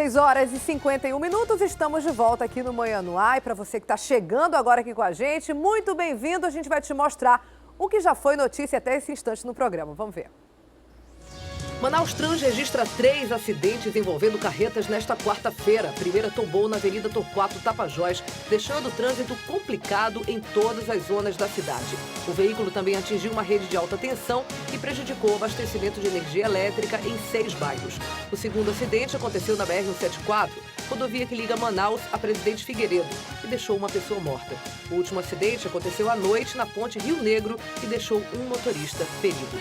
6 horas e 51 minutos, estamos de volta aqui no Manhã no Ar. E para você que está chegando agora aqui com a gente, muito bem-vindo. A gente vai te mostrar o que já foi notícia até esse instante no programa. Vamos ver. Manaus Trans registra 3 acidentes envolvendo carretas nesta quarta-feira. A primeira tombou na Avenida Torquato Tapajós, deixando o trânsito complicado em todas as zonas da cidade. O veículo também atingiu uma rede de alta tensão e prejudicou o abastecimento de energia elétrica em 6 bairros. O segundo acidente aconteceu na BR-174, rodovia que liga Manaus a Presidente Figueiredo, e deixou uma pessoa morta. O último acidente aconteceu à noite na Ponte Rio Negro e deixou um motorista ferido.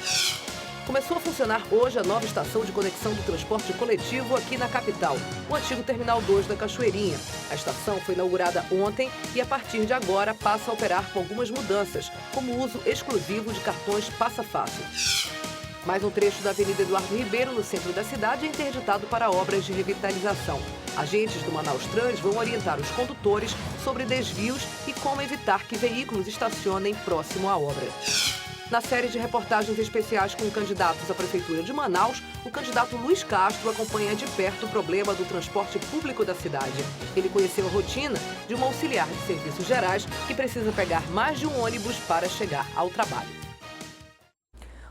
Começou a funcionar hoje a nova estação de conexão do transporte coletivo aqui na capital, o antigo Terminal 2 da Cachoeirinha. A estação foi inaugurada ontem e, a partir de agora, passa a operar com algumas mudanças, como o uso exclusivo de cartões Passa Fácil. Mais um trecho da Avenida Eduardo Ribeiro, no centro da cidade, é interditado para obras de revitalização. Agentes do Manaus Trans vão orientar os condutores sobre desvios e como evitar que veículos estacionem próximo à obra. Na série de reportagens especiais com candidatos à Prefeitura de Manaus, o candidato Luiz Castro acompanha de perto o problema do transporte público da cidade. Ele conheceu a rotina de uma auxiliar de serviços gerais que precisa pegar mais de um ônibus para chegar ao trabalho.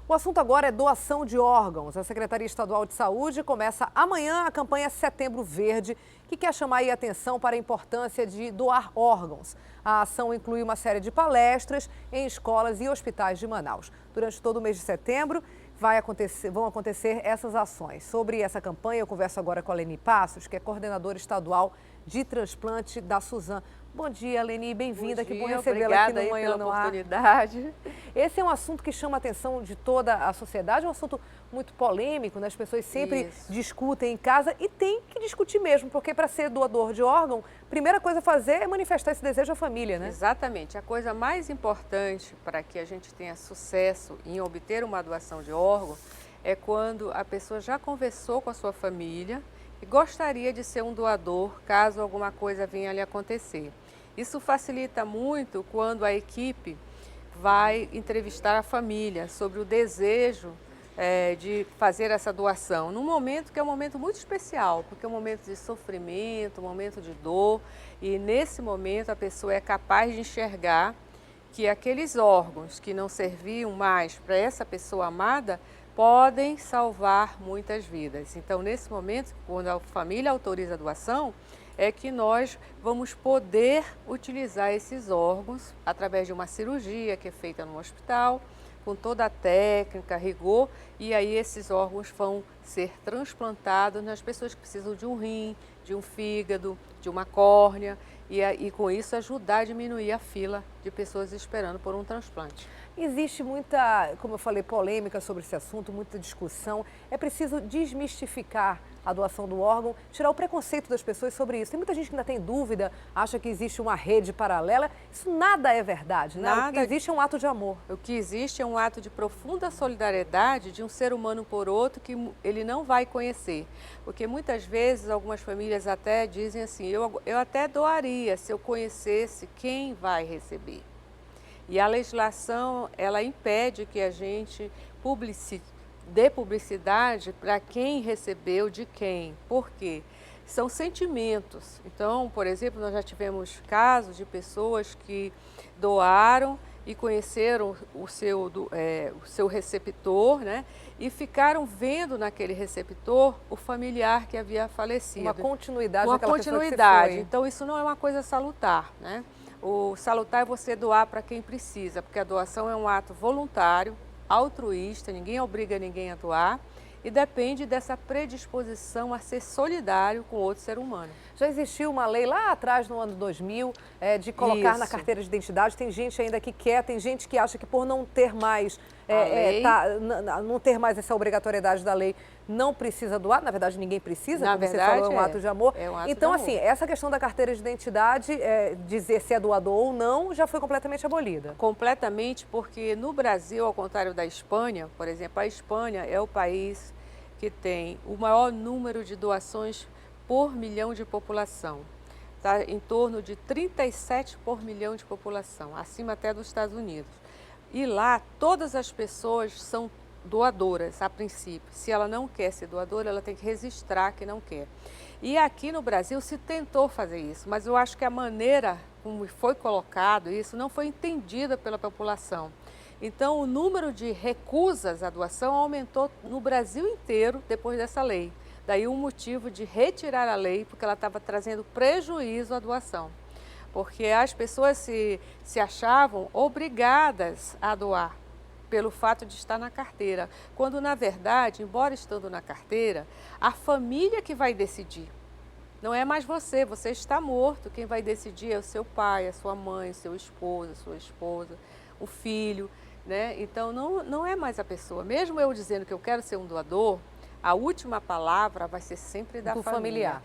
O assunto agora é doação de órgãos. A Secretaria Estadual de Saúde começa amanhã a campanha Setembro Verde, que quer chamar a atenção para a importância de doar órgãos. A ação inclui uma série de palestras em escolas e hospitais de Manaus. Durante todo o mês de setembro vão acontecer essas ações. Sobre essa campanha, eu converso agora com a Leni Passos, que é coordenadora estadual de transplante da Suzam. Bom dia, Leni, bem-vinda, que bom recebê-la aqui no Manhã no Ar. Oportunidade. Esse é um assunto que chama a atenção de toda a sociedade, é um assunto muito polêmico, né? As pessoas sempre discutem em casa e tem que discutir mesmo, porque para ser doador de órgão, a primeira coisa a fazer é manifestar esse desejo à família, né? Exatamente. A coisa mais importante para que a gente tenha sucesso em obter uma doação de órgão é quando a pessoa já conversou com a sua família e gostaria de ser um doador caso alguma coisa venha a lhe acontecer. Isso facilita muito quando a equipe vai entrevistar a família sobre o desejo de fazer essa doação, num momento que é um momento muito especial, porque é um momento de sofrimento, um momento de dor, e nesse momento a pessoa é capaz de enxergar que aqueles órgãos que não serviam mais para essa pessoa amada podem salvar muitas vidas. Então, nesse momento, quando a família autoriza a doação, é que nós vamos poder utilizar esses órgãos através de uma cirurgia que é feita no hospital, com toda a técnica, rigor, e aí esses órgãos vão ser transplantados nas pessoas que precisam de um rim, de um fígado, de uma córnea, e com isso ajudar a diminuir a fila de pessoas esperando por um transplante. Existe muita, como eu falei, polêmica sobre esse assunto, muita discussão. É preciso desmistificar a doação do órgão, tirar o preconceito das pessoas sobre isso. Tem muita gente que ainda tem dúvida, acha que existe uma rede paralela. Isso nada é verdade, né? Nada. O que existe é um ato de amor. O que existe é um ato de profunda solidariedade de um ser humano por outro que ele não vai conhecer. Porque muitas vezes algumas famílias até dizem assim, eu até doaria se eu conhecesse quem vai receber. E a legislação, ela impede que a gente dê publicidade para quem recebeu de quem. Por quê? São sentimentos. Então, por exemplo, nós já tivemos casos de pessoas que doaram e conheceram o seu receptor, né? E ficaram vendo naquele receptor o familiar que havia falecido. Uma continuidade daquela pessoa que se foi. Então, isso não é uma coisa salutar, né? O salutar é você doar para quem precisa, porque a doação é um ato voluntário, altruísta, ninguém obriga ninguém a doar e depende dessa predisposição a ser solidário com outro ser humano. Já existiu uma lei lá atrás, no ano 2000, de colocar na carteira de identidade. Tem gente ainda que quer, tem gente que acha que por não ter mais, não ter mais essa obrigatoriedade da lei, não precisa doar. Na verdade, ninguém precisa, como você falou, é um ato de amor. Então, assim, essa questão da carteira de identidade, dizer se é doador ou não, já foi completamente abolida. Completamente, porque no Brasil, ao contrário da Espanha, por exemplo, a Espanha é o país que tem o maior número de doações por milhão de população. Está em torno de 37 por milhão de população, acima até dos Estados Unidos. E lá, todas as pessoas são doadoras, a princípio. Se ela não quer ser doadora, ela tem que registrar que não quer. E aqui no Brasil se tentou fazer isso, mas eu acho que a maneira como foi colocado isso não foi entendida pela população. Então, o número de recusas à doação aumentou no Brasil inteiro depois dessa lei. Daí o motivo de retirar a lei, porque ela estava trazendo prejuízo à doação. Porque as pessoas se achavam obrigadas a doar pelo fato de estar na carteira, quando na verdade, embora estando na carteira, a família que vai decidir. Não é mais você, você está morto, quem vai decidir é o seu pai, a sua mãe, o seu esposo, a sua esposa, o filho, né? Então não é mais a pessoa. Mesmo eu dizendo que eu quero ser um doador, a última palavra vai ser sempre da família. Familiar.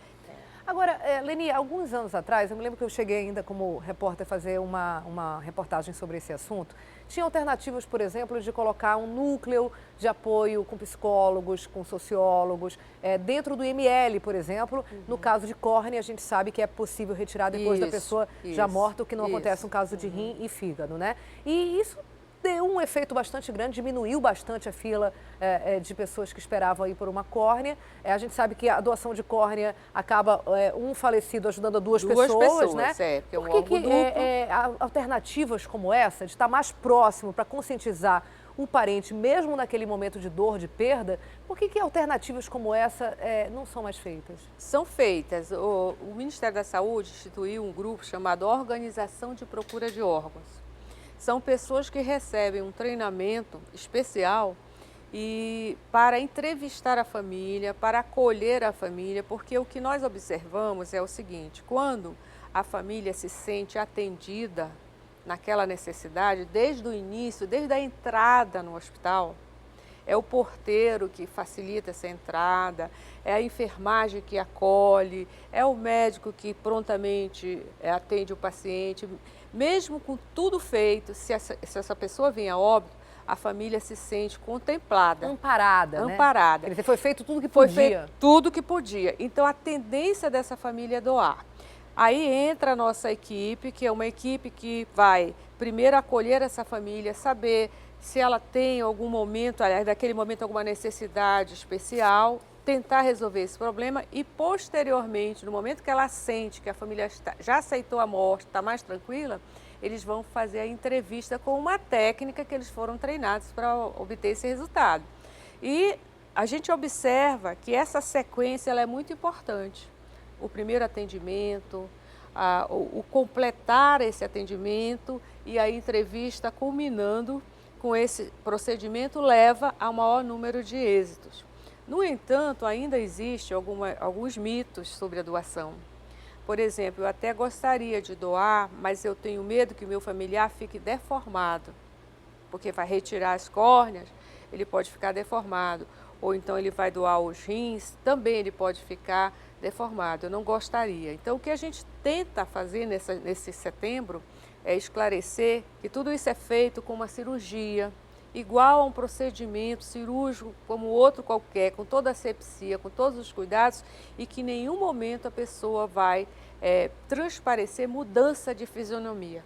Agora, Leni, alguns anos atrás, eu me lembro que eu cheguei ainda como repórter a fazer uma reportagem sobre esse assunto. Tinha alternativas, por exemplo, de colocar um núcleo de apoio com psicólogos, com sociólogos, dentro do IML, por exemplo. No caso de córnea, a gente sabe que é possível retirar depois da pessoa já morta, o que não acontece no caso de rim e fígado, né? E isso deu um efeito bastante grande, diminuiu bastante a fila de pessoas que esperavam ir por uma córnea. A gente sabe que a doação de córnea acaba um falecido ajudando a duas pessoas, né? Porque Por que alternativas como essa, de estar mais próximo para conscientizar o parente, mesmo naquele momento de dor, de perda, por que alternativas como essa não são mais feitas? São feitas. O Ministério da Saúde instituiu um grupo chamado Organização de Procura de Órgãos. São pessoas que recebem um treinamento especial para entrevistar a família, para acolher a família, porque o que nós observamos é o seguinte: quando a família se sente atendida naquela necessidade, desde o início, desde a entrada no hospital, é o porteiro que facilita essa entrada, é a enfermagem que acolhe, é o médico que prontamente atende o paciente. Mesmo com tudo feito, se essa pessoa vem a óbito, a família se sente contemplada. Amparada, né? Amparada. Quer dizer, foi feito tudo que podia. Foi feito tudo que podia. Então, a tendência dessa família é doar. Aí entra a nossa equipe, que é uma equipe que vai primeiro acolher essa família, saber se ela tem algum momento, aliás, daquele momento alguma necessidade especial, tentar resolver esse problema e, posteriormente, no momento que ela sente que a família já aceitou a morte, está mais tranquila, eles vão fazer a entrevista com uma técnica que eles foram treinados para obter esse resultado. E a gente observa que essa sequência ela é muito importante. O primeiro atendimento, o completar esse atendimento e a entrevista culminando com esse procedimento leva a maior número de êxitos. No entanto, ainda existem alguns mitos sobre a doação. Por exemplo, eu até gostaria de doar, mas eu tenho medo que o meu familiar fique deformado, porque vai retirar as córneas, ele pode ficar deformado. Ou então ele vai doar os rins, também ele pode ficar deformado. Eu não gostaria. Então, o que a gente tenta fazer nesse setembro é esclarecer que tudo isso é feito com uma cirurgia, igual a um procedimento cirúrgico como outro qualquer, com toda a asepsia, com todos os cuidados, e que em nenhum momento a pessoa vai transparecer mudança de fisionomia.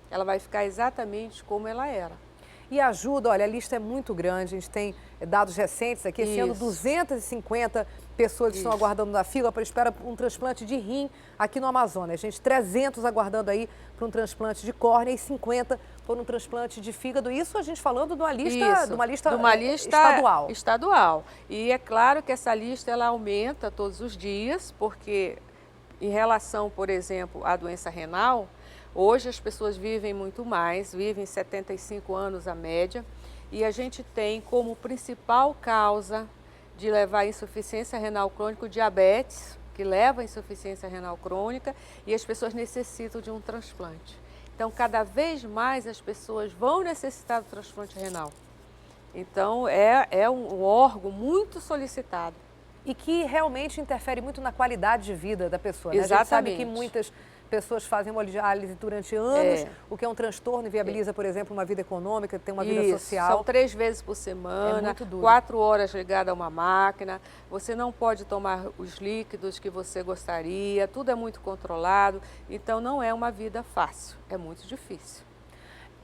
Ela vai ficar exatamente como ela era. E ajuda, olha, a lista é muito grande, a gente tem dados recentes aqui, esse ano 250 pessoas estão aguardando na fila para esperar um transplante de rim aqui no Amazonas. Gente, 300 aguardando aí para um transplante de córnea e 50 por um transplante de fígado. Isso a gente falando de uma lista estadual. Estadual. E é claro que essa lista ela aumenta todos os dias, porque em relação, por exemplo, à doença renal, hoje as pessoas vivem muito mais, vivem 75 anos a média, e a gente tem como principal causa de levar à insuficiência renal crônica o diabetes, que leva à insuficiência renal crônica, e as pessoas necessitam de um transplante. Então, cada vez mais as pessoas vão necessitar do transplante renal. Então, é um órgão muito solicitado. E que realmente interfere muito na qualidade de vida da pessoa, né? Exatamente. A gente sabe que muitas pessoas fazem hemodiálise durante anos, o que é um transtorno e viabiliza, por exemplo, uma vida econômica, tem uma vida social. São 3 vezes por semana, muito duro. 4 horas ligada a uma máquina, você não pode tomar os líquidos que você gostaria, tudo é muito controlado, então não é uma vida fácil, é muito difícil.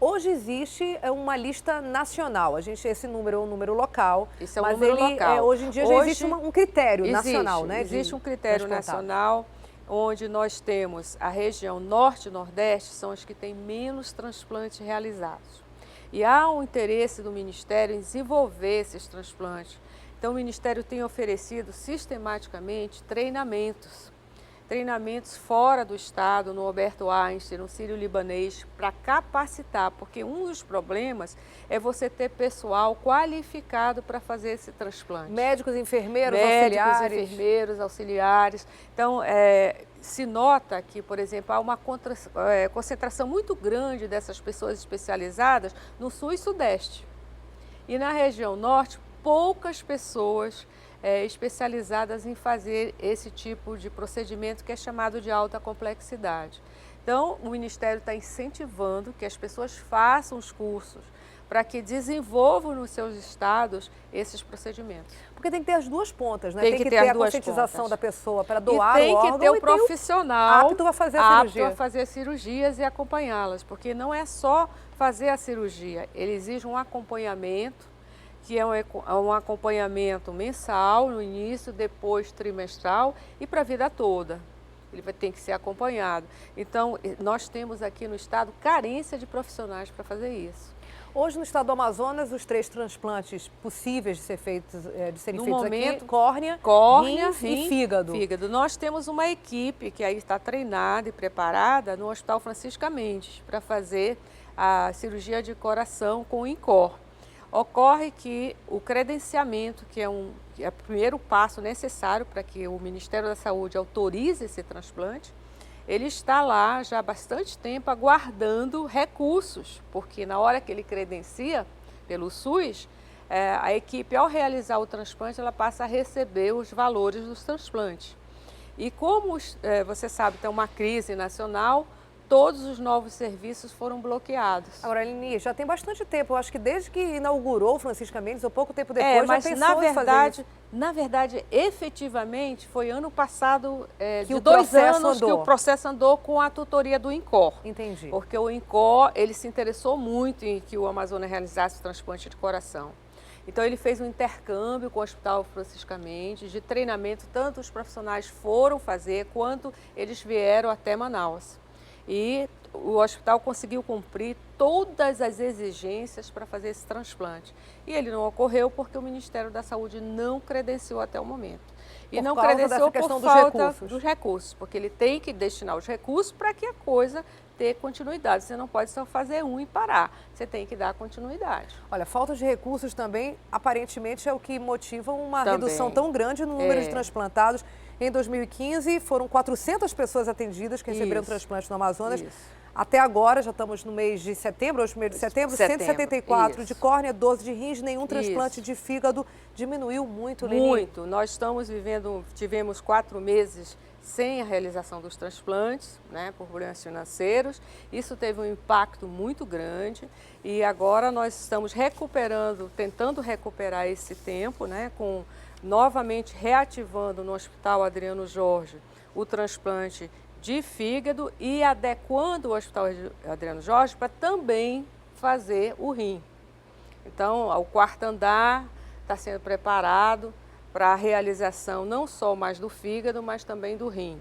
Hoje existe uma lista nacional, esse número é um número local, Isso é um mas número local. hoje em dia já existe um critério nacional, né? Existe um critério nacional, onde nós temos a região norte e nordeste, são as que têm menos transplantes realizados. E há um interesse do Ministério em desenvolver esses transplantes. Então o Ministério tem oferecido sistematicamente treinamentos fora do estado, no Alberto Einstein, no Sírio-Libanês, para capacitar, porque um dos problemas é você ter pessoal qualificado para fazer esse transplante. Médicos, enfermeiros, auxiliares. Então, se nota que, por exemplo, há uma concentração muito grande dessas pessoas especializadas no sul e sudeste. E na região norte, poucas pessoas especializadas em fazer esse tipo de procedimento que é chamado de alta complexidade. Então, o Ministério está incentivando que as pessoas façam os cursos para que desenvolvam nos seus estados esses procedimentos. Porque tem que ter as duas pontas, né? Tem que ter a conscientização da pessoa para doar o órgão. Tem que ter o profissional apto a fazer a cirurgia. Apto a fazer cirurgias e acompanhá-las, porque não é só fazer a cirurgia, ele exige um acompanhamento, que é um acompanhamento mensal no início, depois trimestral e para a vida toda. Ele ter que ser acompanhado. Então, nós temos aqui no estado carência de profissionais para fazer isso. Hoje no estado do Amazonas, os 3 transplantes possíveis de serem feitos momento, aqui, córnea, rim e fígado. Nós temos uma equipe que aí está treinada e preparada no Hospital Francisca Mendes para fazer a cirurgia de coração com o INCOR. Ocorre que o credenciamento, que é o primeiro passo necessário para que o Ministério da Saúde autorize esse transplante, ele está lá já há bastante tempo aguardando recursos, porque na hora que ele credencia pelo SUS, a equipe, ao realizar o transplante, ela passa a receber os valores dos transplantes. E como você sabe, tem uma crise nacional, todos os novos serviços foram bloqueados. Agora, Aline, já tem bastante tempo, eu acho que desde que inaugurou o Francisca Mendes, ou pouco tempo depois, mas já pensou em fazer isso. Na verdade, efetivamente, foi ano passado, de 2 anos que o processo andou com a tutoria do INCOR. Entendi. Porque o INCOR, ele se interessou muito em que o Amazonas realizasse o transplante de coração. Então, ele fez um intercâmbio com o Hospital Francisca Mendes, de treinamento, tanto os profissionais foram fazer, quanto eles vieram até Manaus. E o hospital conseguiu cumprir todas as exigências para fazer esse transplante. E ele não ocorreu porque o Ministério da Saúde não credenciou até o momento. E não credenciou por falta dos recursos, porque ele tem que destinar os recursos para que a coisa tenha continuidade. Você não pode só fazer um e parar, você tem que dar continuidade. Olha, falta de recursos também, aparentemente, é o que motiva uma redução tão grande no número de transplantados. Em 2015, foram 400 pessoas atendidas que receberam transplante no Amazonas. Até agora, já estamos no mês de setembro, hoje 1º de setembro, 174 de córnea, 12 de rins, nenhum transplante de fígado. Diminuiu muito, Leni? Muito. Nós tivemos 4 meses sem a realização dos transplantes, né, por problemas financeiros. Isso teve um impacto muito grande e agora nós estamos tentando recuperar esse tempo, né, novamente reativando no Hospital Adriano Jorge o transplante de fígado e adequando o Hospital Adriano Jorge para também fazer o rim. Então, o 4º andar está sendo preparado para a realização não só mais do fígado, mas também do rim.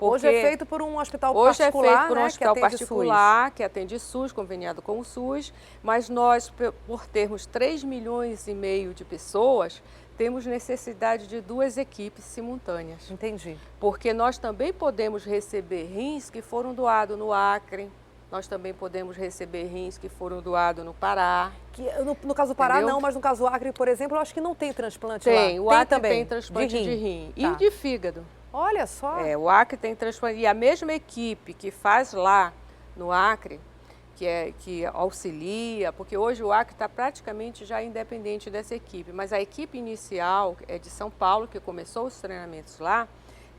Hoje é feito por um hospital particular, Hoje é feito por um hospital particular, que atende SUS, conveniado com o SUS, mas nós, por termos 3,5 milhões de pessoas, temos necessidade de 2 equipes simultâneas. Entendi. Porque nós também podemos receber rins que foram doados no Acre, nós também podemos receber rins que foram doados no Pará. No caso do Pará não, mas no caso do Acre, por exemplo, eu acho que não tem transplante lá. O Acre também tem transplante de rim e de fígado. Olha só. O Acre tem transplante. E a mesma equipe que faz lá no Acre, que auxilia, porque hoje o Acre está praticamente já independente dessa equipe, mas a equipe inicial é de São Paulo, que começou os treinamentos lá,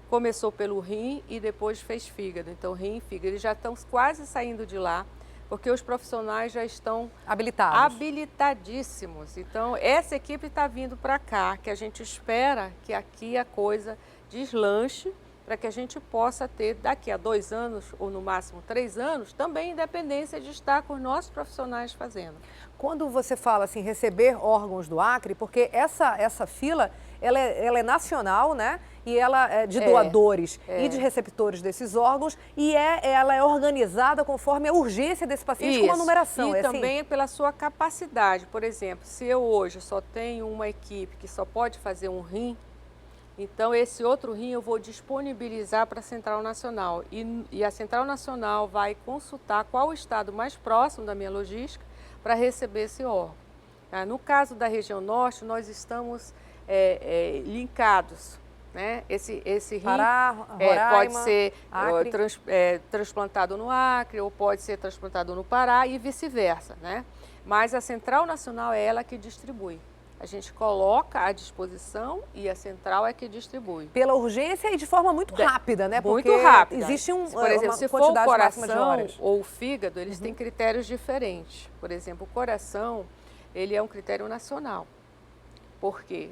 começou pelo rim e depois fez fígado. Então, rim e fígado, eles já estão quase saindo de lá, porque os profissionais já estão habilitadíssimos. Então, essa equipe está vindo para cá, que a gente espera que aqui a coisa deslanche, para que a gente possa ter, daqui a 2 anos ou no máximo 3 anos, também independência de estar com os nossos profissionais fazendo. Quando você fala assim, receber órgãos do Acre, porque essa fila, ela é nacional, né? E ela é de doadores e de receptores desses órgãos, e ela é organizada conforme a urgência desse paciente com uma numeração. E é também assim? pela sua capacidade. Por exemplo, se eu hoje só tenho uma equipe que só pode fazer um rim, então esse outro rim eu vou disponibilizar para a Central Nacional. E a Central Nacional vai consultar qual o estado mais próximo da minha logística para receber esse órgão. No caso da região norte, nós estamos linkados. Né? Esse rim Pará, Roraima, pode ser Acre. transplantado no Acre ou pode ser transplantado no Pará e vice-versa. Né? Mas a Central Nacional é ela que distribui. A gente coloca à disposição e a central é que distribui. Pela urgência e de forma muito rápida, né? Muito Porque rápida. Existe por exemplo, uma se for o quantidade máxima de coração horas. ou o fígado, eles têm critérios diferentes. Por exemplo, o coração, ele é um critério nacional. Por quê?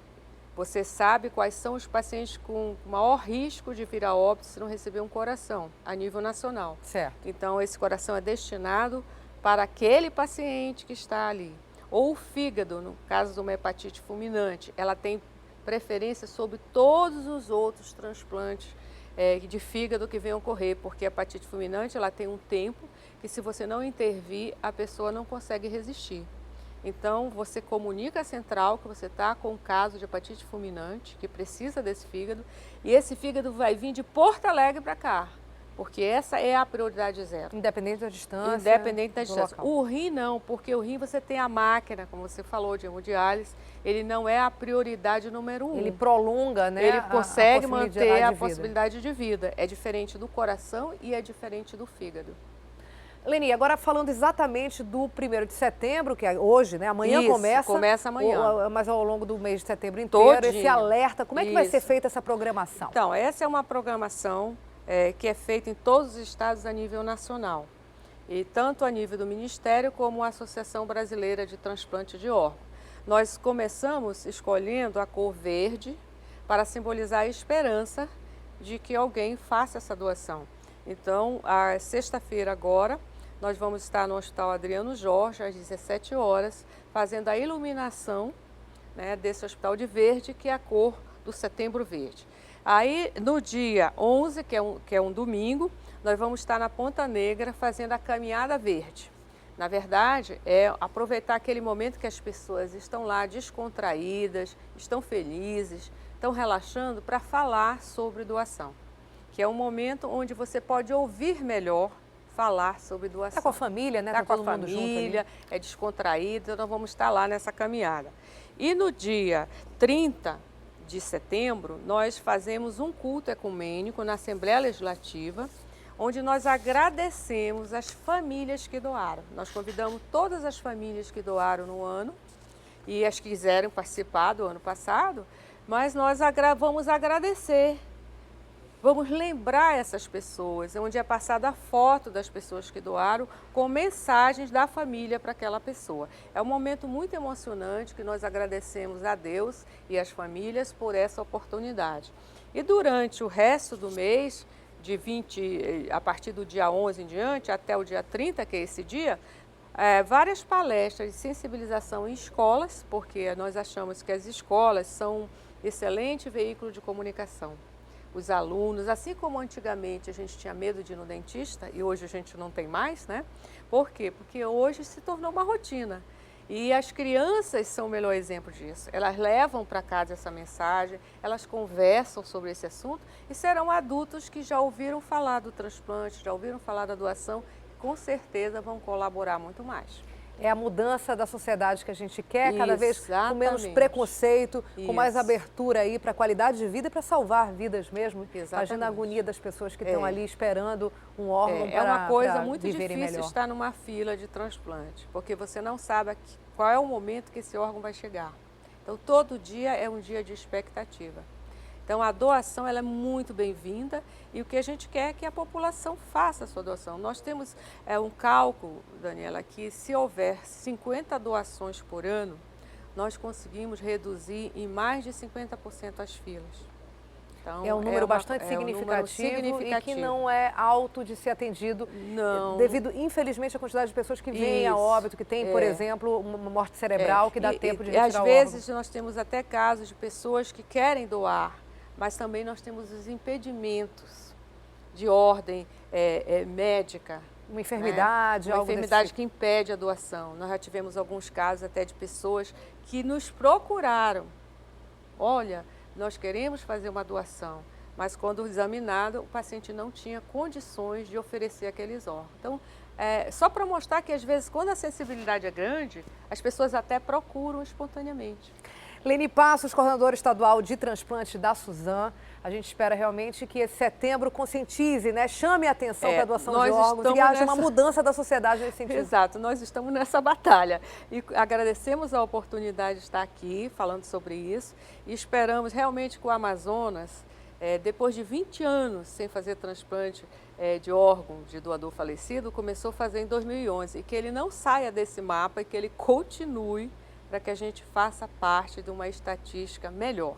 Você sabe quais são os pacientes com maior risco de vir a óbito se não receber um coração a nível nacional. Certo. Então, esse coração é destinado para aquele paciente que está ali. Ou o fígado, no caso de uma hepatite fulminante, ela tem preferência sobre todos os outros transplantes de fígado que venham ocorrer, porque a hepatite fulminante ela tem um tempo que, se você não intervir, a pessoa não consegue resistir. Então, você comunica à central que você está com um caso de hepatite fulminante, que precisa desse fígado, e esse fígado vai vir de Porto Alegre para cá, porque essa é a prioridade zero. Independente da distância. Independente da distância. Local. O rim não, porque o rim você tem a máquina, como você falou, de hemodiálise, ele não é a prioridade número 1. Ele prolonga, né? Ele consegue a manter a possibilidade possibilidade de vida. É diferente do coração e é diferente do fígado. Leni, agora falando exatamente do 1º de setembro, que é hoje, né? Amanhã Isso, começa. começa amanhã. Mas ao longo do mês de setembro inteiro, esse alerta. Como é que vai ser feita essa programação? Então, essa é uma programação que é feita em todos os estados a nível nacional. E tanto a nível do Ministério como a Associação Brasileira de Transplante de Órgãos. Nós começamos escolhendo a cor verde para simbolizar a esperança de que alguém faça essa doação. Então, a sexta-feira agora, nós vamos estar no Hospital Adriano Jorge, às 17 horas, fazendo a iluminação, né, desse hospital de verde, que é a cor do Setembro Verde. Aí, no dia 11, que é um domingo, nós vamos estar na Ponta Negra fazendo a caminhada verde. Na verdade, é aproveitar aquele momento que as pessoas estão lá descontraídas, estão felizes, estão relaxando para falar sobre doação. Que é um momento onde você pode ouvir melhor falar sobre doação. Está com a família, né? Está com a todo mundo família, junto ali. é descontraído, então nós vamos estar lá nessa caminhada. E no dia 30 de setembro, nós fazemos um culto ecumênico na Assembleia Legislativa, onde nós agradecemos as famílias que doaram. Nós convidamos todas as famílias que doaram no ano e as que quiseram participar do ano passado, mas nós vamos agradecer. Vamos lembrar essas pessoas, onde é passada a foto das pessoas que doaram com mensagens da família para aquela pessoa. É um momento muito emocionante que nós agradecemos a Deus e as famílias por essa oportunidade. E durante o resto do mês, a partir do dia 11 em diante, até o dia 30, que é esse dia, várias palestras de sensibilização em escolas, porque nós achamos que as escolas são um excelente veículo de comunicação. Os alunos, assim como antigamente a gente tinha medo de ir no dentista e hoje a gente não tem mais, né? Por quê? Porque hoje se tornou uma rotina. E as crianças são o melhor exemplo disso. Elas levam para casa essa mensagem, elas conversam sobre esse assunto e serão adultos que já ouviram falar do transplante, já ouviram falar da doação, com certeza vão colaborar muito mais. É a mudança da sociedade que a gente quer, cada vez com menos Exatamente. preconceito, com Isso. mais abertura aí para a qualidade de vida e para salvar vidas mesmo. Exatamente. Imagina a agonia das pessoas que estão ali esperando um órgão para uma coisa muito viverem difícil melhor. estar numa fila de transplante, porque você não sabe qual é o momento que esse órgão vai chegar. Então, todo dia é um dia de expectativa. Então, a doação ela é muito bem-vinda e o que a gente quer é que a população faça a sua doação. Nós temos um cálculo, Daniela, que se houver 50 doações por ano, nós conseguimos reduzir em mais de 50% as filas. Então, é um número bastante um número significativo e que não é alto de ser atendido, não. Devido, infelizmente, à quantidade de pessoas que vêm a óbito, que tem, por exemplo, uma morte cerebral que dá tempo de retirar o órgão. Às vezes nós temos até casos de pessoas que querem doar, mas também nós temos os impedimentos de ordem médica. Uma enfermidade, né? Uma algo enfermidade desse tipo. que impede a doação. Nós já tivemos alguns casos até de pessoas que nos procuraram. Olha, nós queremos fazer uma doação, mas quando examinado, o paciente não tinha condições de oferecer aqueles órgãos. Então, só para mostrar que às vezes, quando a sensibilidade é grande, as pessoas até procuram espontaneamente. Leni Passos, coordenadora estadual de transplante da Suzam. A gente espera realmente que esse setembro conscientize, né? Chame a atenção para a doação de órgãos e haja uma mudança da sociedade nesse sentido. Exato, nós estamos nessa batalha. E agradecemos a oportunidade de estar aqui falando sobre isso e esperamos realmente que o Amazonas, depois de 20 anos sem fazer transplante de órgão de doador falecido, começou a fazer em 2011 e que ele não saia desse mapa e que ele continue para que a gente faça parte de uma estatística melhor.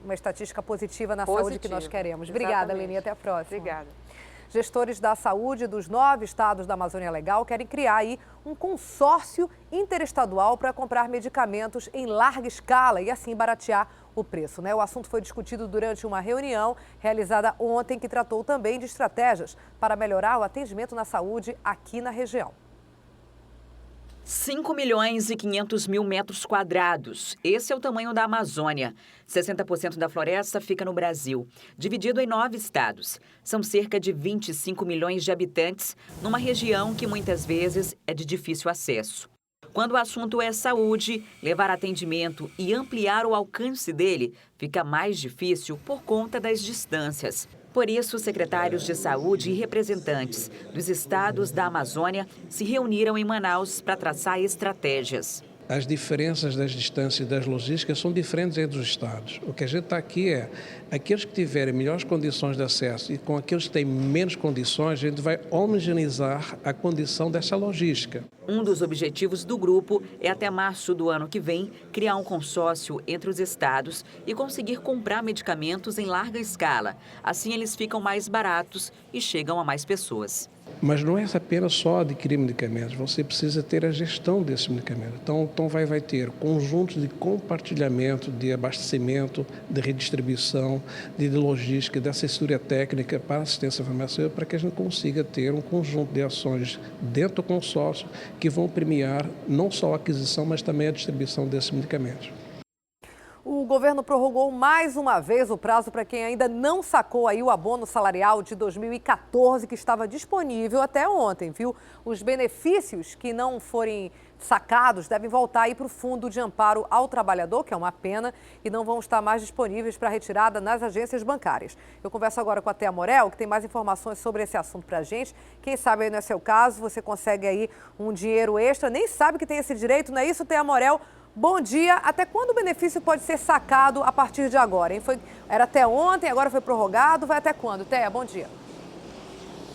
Uma estatística positiva na saúde que nós queremos. Obrigada, Leni. Até a próxima. Obrigada. Gestores da saúde dos 9 estados da Amazônia Legal querem criar aí um consórcio interestadual para comprar medicamentos em larga escala e assim baratear o preço, né? O assunto foi discutido durante uma reunião realizada ontem que tratou também de estratégias para melhorar o atendimento na saúde aqui na região. 5.500.000 metros quadrados. Esse é o tamanho da Amazônia. 60% da floresta fica no Brasil, dividido em 9 estados. São cerca de 25 milhões de habitantes, numa região que muitas vezes é de difícil acesso. Quando o assunto é saúde, levar atendimento e ampliar o alcance dele fica mais difícil por conta das distâncias. Por isso, secretários de saúde e representantes dos estados da Amazônia se reuniram em Manaus para traçar estratégias. As diferenças das distâncias e das logísticas são diferentes entre os estados. O que a gente está aqui aqueles que tiverem melhores condições de acesso e com aqueles que têm menos condições, a gente vai homogeneizar a condição dessa logística. Um dos objetivos do grupo é, até março do ano que vem, criar um consórcio entre os estados e conseguir comprar medicamentos em larga escala. Assim, eles ficam mais baratos e chegam a mais pessoas. Mas não é apenas só adquirir medicamentos, você precisa ter a gestão desse medicamento. Então vai ter conjuntos de compartilhamento, de abastecimento, de redistribuição, de logística, de assessoria técnica para assistência farmacêutica, para que a gente consiga ter um conjunto de ações dentro do consórcio que vão premiar não só a aquisição, mas também a distribuição desses medicamentos. O governo prorrogou mais uma vez o prazo para quem ainda não sacou aí o abono salarial de 2014, que estava disponível até ontem, viu? Os benefícios que não forem sacados devem voltar aí para o Fundo de Amparo ao Trabalhador, que é uma pena, e não vão estar mais disponíveis para retirada nas agências bancárias. Eu converso agora com a Thea Morel, que tem mais informações sobre esse assunto para a gente. Quem sabe aí não é seu caso, você consegue aí um dinheiro extra, nem sabe que tem esse direito, não é isso, Thea Morel? Bom dia. Até quando o benefício pode ser sacado a partir de agora, hein? Era até ontem, agora foi prorrogado. Vai até quando? Thea, bom dia.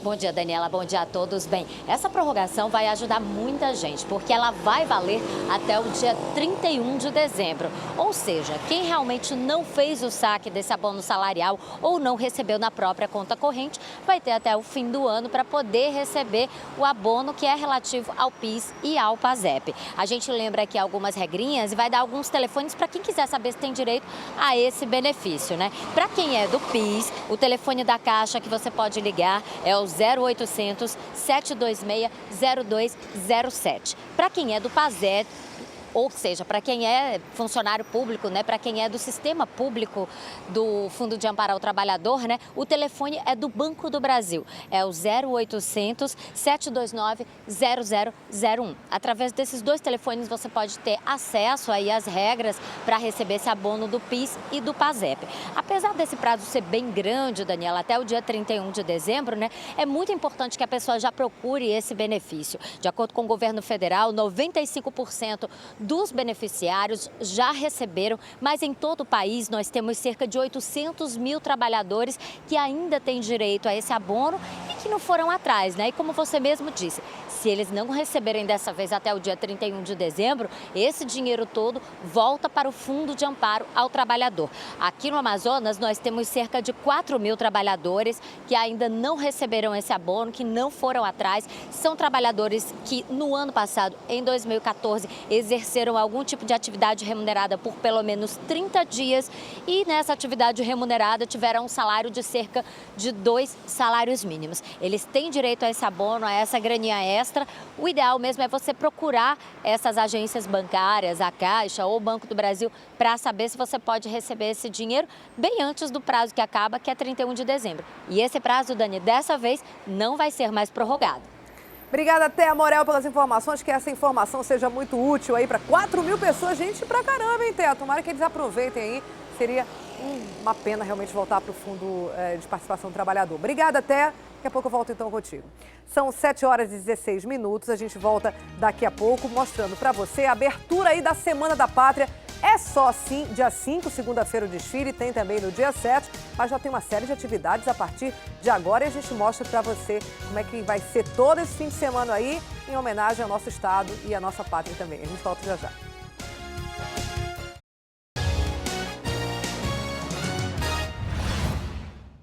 Bom dia, Daniela. Bom dia a todos. Bem, essa prorrogação vai ajudar muita gente, porque ela vai valer até o dia 31 de dezembro. Ou seja, quem realmente não fez o saque desse abono salarial ou não recebeu na própria conta corrente, vai ter até o fim do ano para poder receber o abono que é relativo ao PIS e ao PASEP. A gente lembra aqui algumas regrinhas e vai dar alguns telefones para quem quiser saber se tem direito a esse benefício, né? Para quem é do PIS, o telefone da Caixa que você pode ligar é o 0800 726 0207. Para quem é do PASEP, ou seja, para quem é funcionário público, né, para quem é do sistema público do Fundo de Amparo ao Trabalhador, né, o telefone é do Banco do Brasil, é o 0800 729 0001. Através desses dois telefones você pode ter acesso aí às regras para receber esse abono do PIS e do PASEP. Apesar desse prazo ser bem grande, Daniela, até o dia 31 de dezembro, né, é muito importante que a pessoa já procure esse benefício. De acordo com o governo federal, 95% dos beneficiários já receberam, mas em todo o país nós temos cerca de 800 mil trabalhadores que ainda têm direito a esse abono e que não foram atrás, né? E como você mesmo disse, se eles não receberem dessa vez até o dia 31 de dezembro, esse dinheiro todo volta para o Fundo de Amparo ao Trabalhador. Aqui no Amazonas, nós temos cerca de 4 mil trabalhadores que ainda não receberam esse abono, que não foram atrás. São trabalhadores que no ano passado, em 2014, exerceram algum tipo de atividade remunerada por pelo menos 30 dias e nessa atividade remunerada tiveram um salário de cerca de 2 salários mínimos. Eles têm direito a esse abono, a essa graninha extra. O ideal mesmo é você procurar essas agências bancárias, a Caixa ou o Banco do Brasil, para saber se você pode receber esse dinheiro bem antes do prazo que acaba, que é 31 de dezembro. E esse prazo, Dani, dessa vez não vai ser mais prorrogado. Obrigada, Thea Morel, pelas informações, que essa informação seja muito útil aí para 4 mil pessoas. Gente pra caramba, hein, Thea? Tomara que eles aproveitem aí. Seria uma pena realmente voltar para o Fundo de Participação do Trabalhador. Obrigada, Thea. Daqui a pouco eu volto então contigo. São 7 horas e 16 minutos. A gente volta daqui a pouco mostrando para você a abertura aí da Semana da Pátria. É só assim, dia 5, segunda-feira, o desfile, tem também no dia 7, mas já tem uma série de atividades a partir de agora e a gente mostra para você como é que vai ser todo esse fim de semana aí, em homenagem ao nosso estado e à nossa pátria também. A gente volta já já.